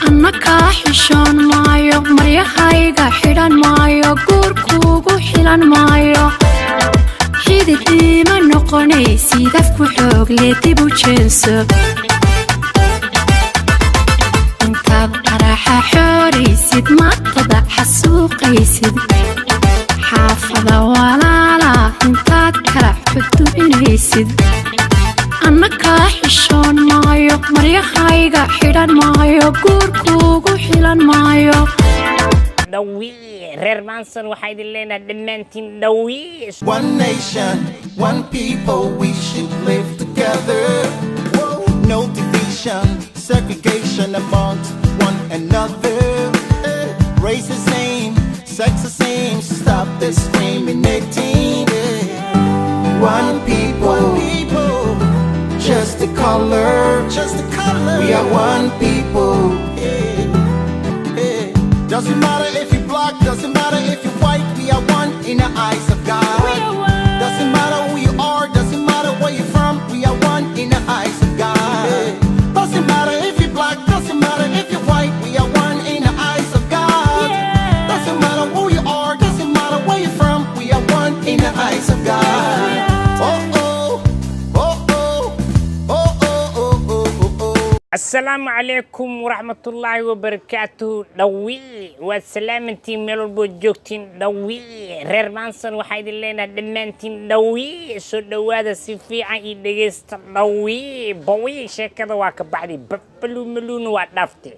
أنا كاحشان مايو مريا هايقا حيران مايو قوركوغو حيلان مايو حيدي ديما نقوني سيدافكو حوق ليتيبو جنسو انتاد قراحة حوري سيد ما تضع حسوقي سيد حافظة ولالا انتاد كلا حدو إني سيد أنا كاحشان مايو مريا هايقا حيران مايو قوركوغو حيلان مايو دوي رير مانسون وحيد اللينا دمانتين دوي One nation, one people, we should live together. Whoa. No division, segregation amongst one another. Race the same, sex the same, stop discriminating. One people, just the color, we are one people. Doesn't matter if you're black, doesn't matter if you're white, we are one in the eyes of God. Doesn't matter who you are, doesn't matter where you're from, we are one in the eyes of God. Doesn't matter if you're black, doesn't matter if you're white, we are one in the eyes of God. Doesn't matter who you are, doesn't matter where you're from, we are one in the eyes of God. السلام عليكم ورحمة الله وبركاته دوي والسلامتين ميلو بوجوكتين دوي رير مانسون وحيد اللينا دمانتين دوي سو دوادا سيفي عن إيديست دوي بوي شاكدا واكا بعدي ببلو ملون وادافتي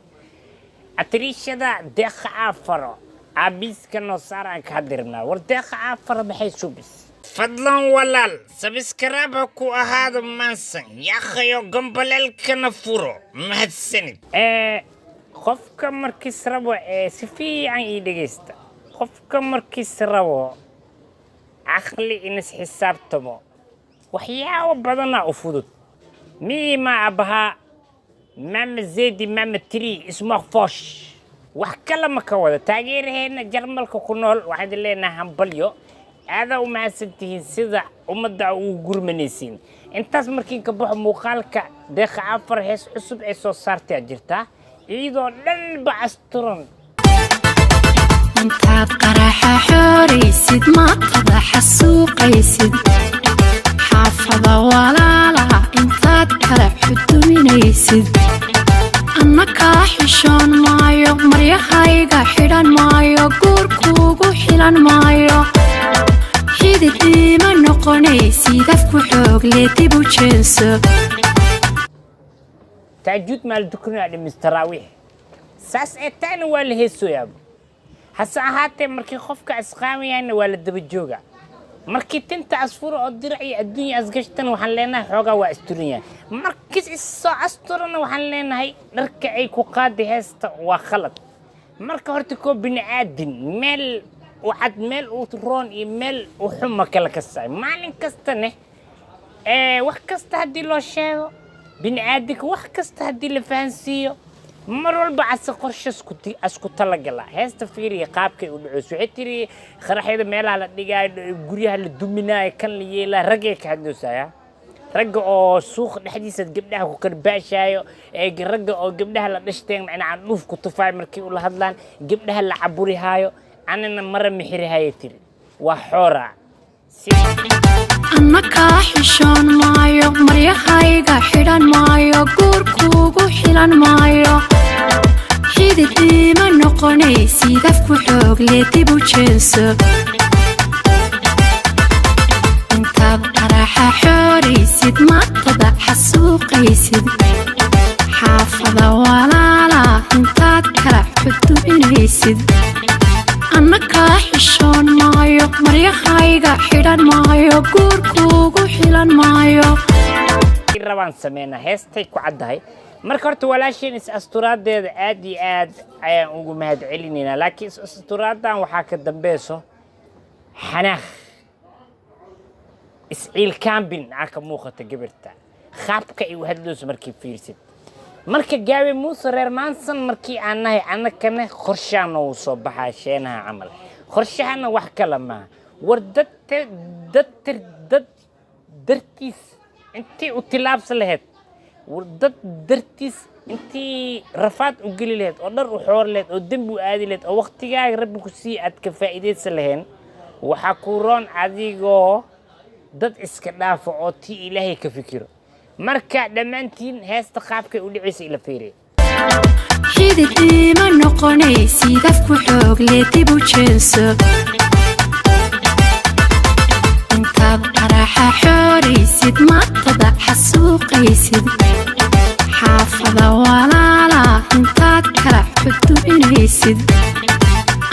أتريشة دا ديخ عافرو عبيس كانو سارا كهدرنا ورديخ عافرو بحي سوبس فضلا ولال سبسكرابكو هذا مانسن يا خيو قنبلل كنفورو مهدسند خفك مركز ربو سفي عن إيديستا خفك مركز ربو عقلي إنس حساب تمو وحياو بدنا أفودت ما أبها مام زيدي مام تري اسمه فوش وحكلا مكودا تاجير هنا جرمالك كنول واحد اللي نهمبليو هذا وما سنتين سيدا ومدع وقرمنيسين انتاس مركين كبوح موقالك ديخ عفر هيس عصب عيسو صارتي عجرتا ايدو لن بعسترن انتاد قراحة حوري سيد ما تضع حسوقي سيد حافظة ولالا انتاد كلا حدو مني سيد أنا كاحشان مايو مريا هايقا حيران مايو قوركوغو حيلان مايو حيدي ديما نقوني سيدافكو حوق ليتيبو جنسو تعجود مال دكرنا على مستراويح ساس اتان ولا هيسو يابو هسا هاتي مركي خفك اسقامي يعني ولا دبجوغا مركي تنت عصفور او درعي الدنيا اسقشتن وحن لينا حوغا واستوريا مركز اسو استورنا وحن لينا هي نركعي كو قادي هيستا وخلط مركا هورتكو بني ادن ميل وحد ميل وترون إيميل وحمى كلا كساي مالين كستنه wax kasta hadii loo sheego bini'aadinka wax kasta hadii la fahansiiyo mar walba as qorshe isku talagala heesta fiiriye qaabkay u dhaco waxay tiri qaraxyada meelaha la dhigay guryaha la duminaay kan la yeelaa ragay ka hadloosaya ragga oo suuq dhexdiisa gabdhaha ku karbaashaayo ragga oo gabdhaha la dhashteen macnaa dhuf ku tufaay markii uu la hadlaan gabdhaha la caburi haayo أنا مرة محري هاي تري وحورة أنا كاحشان مايو مريا هايقا حيران مايو قوركوغو حيلان مايو حيدي ديما نقوني سيدافكو حوق ليتيبو جنسو انتاد قراحة حوري سيد ما تضع حسوقي سيد حافظة ولالا انتاد كلا حدو إني سيد أنا كاحشان مايو مريا هايقا حيران مايو قوركوغو حيلان مايو الروان سمينا هيستي كعدهاي مركرت ولا شيء استورات دي ادي اد ايان ugu mahad celinina laakiin isturaaddan waxa ka dambeeso xanaaq isciil kaambin aka muuqata gabarta qaabka ay u hadlooso markii fiirsid marka gaabi muuse reer maansan markii aan nahay anakana qorshaan oo soo baxasheenaha amal qorshahana wax kala ma war dad dartiis intii u tilaabsan lahayd dad dartiis intii rafaad u geli lahayd oo dhar u xoor lahayd oo dembi u aadi lahayd oo waqtigaaga rabbi ku sii aad ka faa'iidaysan lahayn waxaa ku roon adigoo dad iska dhaafo oo tii ilaahay ka fikiro marka dhammaantiin heesta qaabkay u dhicaysa ila fiiriya xididii ma noqonaysid afku xoog leh dib u jeenso intaad qaraxa xooraysid martada xasuuqaysid xaafada walaala intaad kala xudubinaysid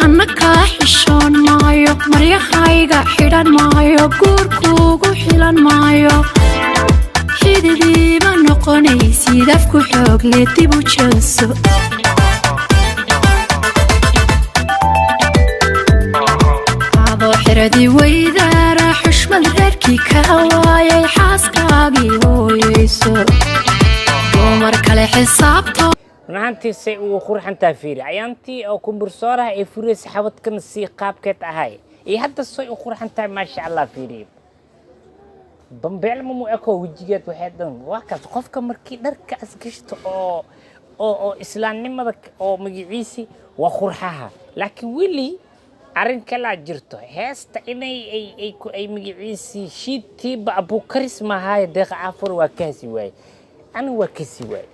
anna kaa xishoon maayo maryahayga xidhan maayo guurkuugu xilan maayo xididii ma noqonaysid afku xoog leh dib u jeenso adoo xiradii weydaara xushmad reerkii ka waayay xaaskaagii hooyayso dumar kale xisaabto runtii say ugu qurxantaa fiiri ayaantii oo kumbursooraha ee furaysa xabadkana sii qaabkeed ahay iyo hadda say u qurxantahay maasha allah fiiri bambeelma mu eko wajigeed waxay dhan waa kaas qofka markii dharka asgashto oo islaamnimada oo magaciisi waa qurxaha laakiin weli arrin kala jirto heesta inay ay magaciisi shiidtiiba abuukaris maahay deeqa afur waa kaasi waay ana waa kasi waay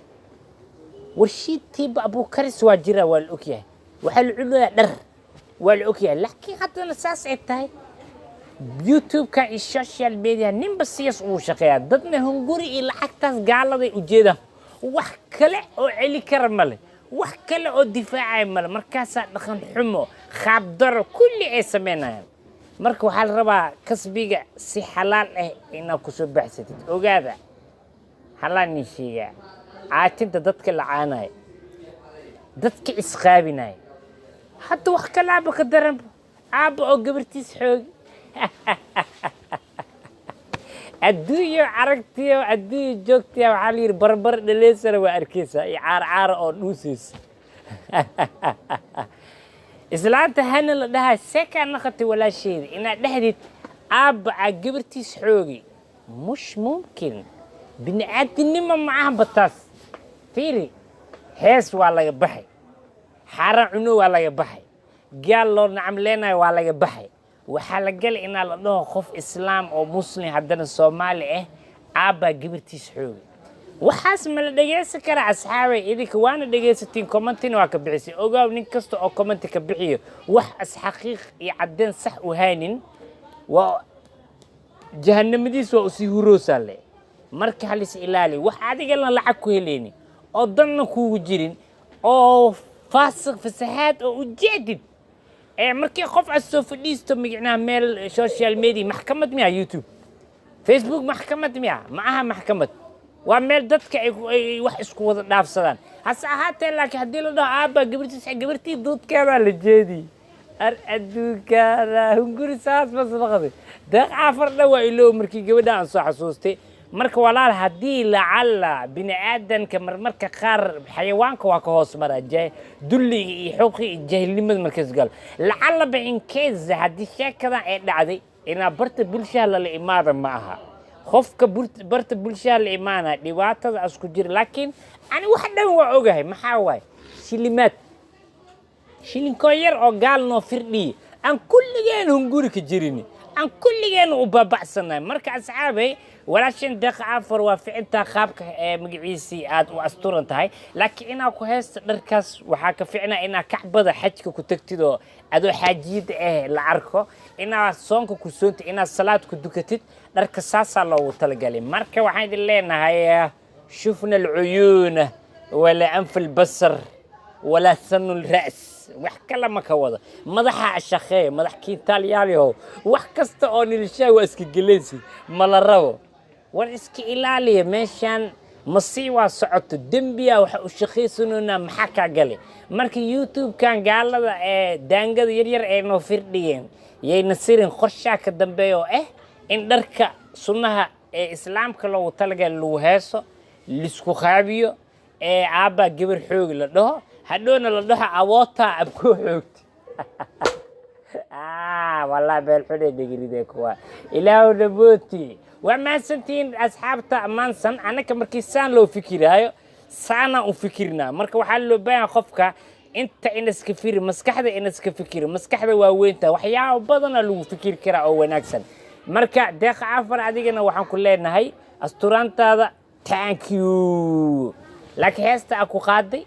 warshiidtiiba abuukaris waa jira waa la ogyahay waxaa la cunayaa dhar waa la ogyahay laakiin haddana saas ay tahay youtube-ka iyo social media ninba siyaas uu shaqeeyaa dadna hunguri iyo lacagtaas gaaladay ujeedaan wax kale oo celi kara male wax kale oo difaacaya male markaasaa dhaqan xumo khaabdaro kulli ay samaynayaan marka waxaa la rabaa kasbiga si xalaal ah inaad ku soo baxsatid ogaada halaan ii sheegaa caatinta dadka lacaanaya dadka isqaabinaya hadda wax kale aaba ka daranba aabba oo gabartiis xoogi adduunyo aragtiyo adduunyo joogtiya waxaa la yidhi barbar dhaleysana waa arkaysaa iyo caarcaara oo dhuusaysa islaanta hana la dhahaa seekaa naqatay walaasheeda inaad dhexdid aabba aa gabartiis xoogi mush mumkin bini aadinimo macaha bataas fiiri hees waa laga baxay xaaraan cuno waa laga baxay gaal loo nacam leenayo waa laga baxay waxaa la galay inaa la dhaho qof islaam oo muslim haddana soomaali ah aabbaa gabartiis xoogi waxaas ma la dhegaysan karaa asxaabay idinka waana dhegaysatiin commentina waa ka bixisay ogaaw nin kasta oo commenti ka bixiyo wax asxaqiiq iyo caddeyn sax u haynin waa jahannamadiis waa usii huroosaa le marka halis ilaali wax adigana lacag ku helayni oo danna kuugu jirin oo faasiq fasahaad oo ujeedid markii qof aad soo fadhiisto magacnaha meel social media maxkamad miya youtube facebook maxkamad miya ma aha maxkamad waa meel dadka ay wax isku wada dhaafsadaan hase ahaatee laakiin haddii la dhaho aabba gabartii duudkeedaa la jeedi ar adduunkaada hunguri saas masbaqday deeq caafar dhan waa iloow markii gabadha aan soo xasuustay marka walaal haddii lacalla bini aadanka marmarka qaar xayawaanka waa ka hoos mara dulliga iyo xuqi iyo jahilnimada markaas gal lacalla ba inkeeza haddii sheekadan ay dhacday inaa barta bulshada lala imaada ma aha qofka barta bulshada la imaana dhibaatada isku jira laakiin ani wax dhan waa ogahay maxaa waaye shilinkoo yar oo gaal noo firdhiye aan kulligeen hunguri ka jirini aan kulligeen u baaba'sanahay marka asxaabay walaashan deeqa afar waa ficintaa qaabka magaciisii aad u asturan tahay laakiin inaa ku heesta dharkaas waxaa ka ficnaa inaa kacbada xajka ku tagtid oo adoo xaajiyada la arko inaa soonka ku soonta inaa salaad ku dukatid dharka saasaa loogu talagalay marka waxaan idin leenahay shufna alcuyuuna walaa anfa albasar walaa sanu lra's wax kale ma ka wada madaxa shaqeey madax kiintaalyaaliho wax kasta oo nilishaa waa iska gelaysi ma la rabo war iska ilaaliya meeshaan masii waa socoto dembiya waxa u shaqaysanonaa maxaa kaa galay marka youtube-kan gaalada daangada yaryar ee noo firdhiyeen yayna sirin qorshaa ka dambeeya oo in dharka sunnaha ee islaamka loogu talagalay lagu heeso lisku qaabiyo aabbaa gabar xoogi la dhaho hadhowna la dhaho awootaa abkoo xoogti والله بالحلو دقيقة كوا إلهو نبوتي وما سنتين أصحابتا مانسن أنا كمركيسان لو فكرايو سانا وفكرنا مركا وحلو بين خفكا انت إنس كفير مسكحدا إنس كفكير مسكحدا واوينتا وحياة بدنا لو فكير كرا أو وناكسن مركا داخ عفر عديقنا وحن كلنا هاي أستورانتا هذا تانكيو لك هستا أكو قادي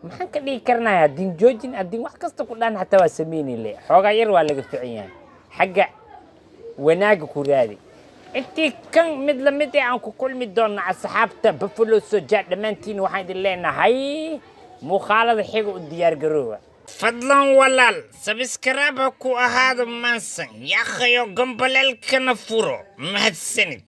maxaan ka dhigi karnaa haddii joojin haddii wax kasta ku dhan hataa waa sameeyni le xoogaa yar waa laga fiican xagga wanaaga ku raadi intii kan mid la mid aan ku kulmi doona asxaabta Buffalo Soldier dhamaantiin waxaan idin leenahay muuqaalada xiga u diyaar garooba fadlan walaal subscribe ku ahaado mansan ya khayo gambalelkana furo mahadsanid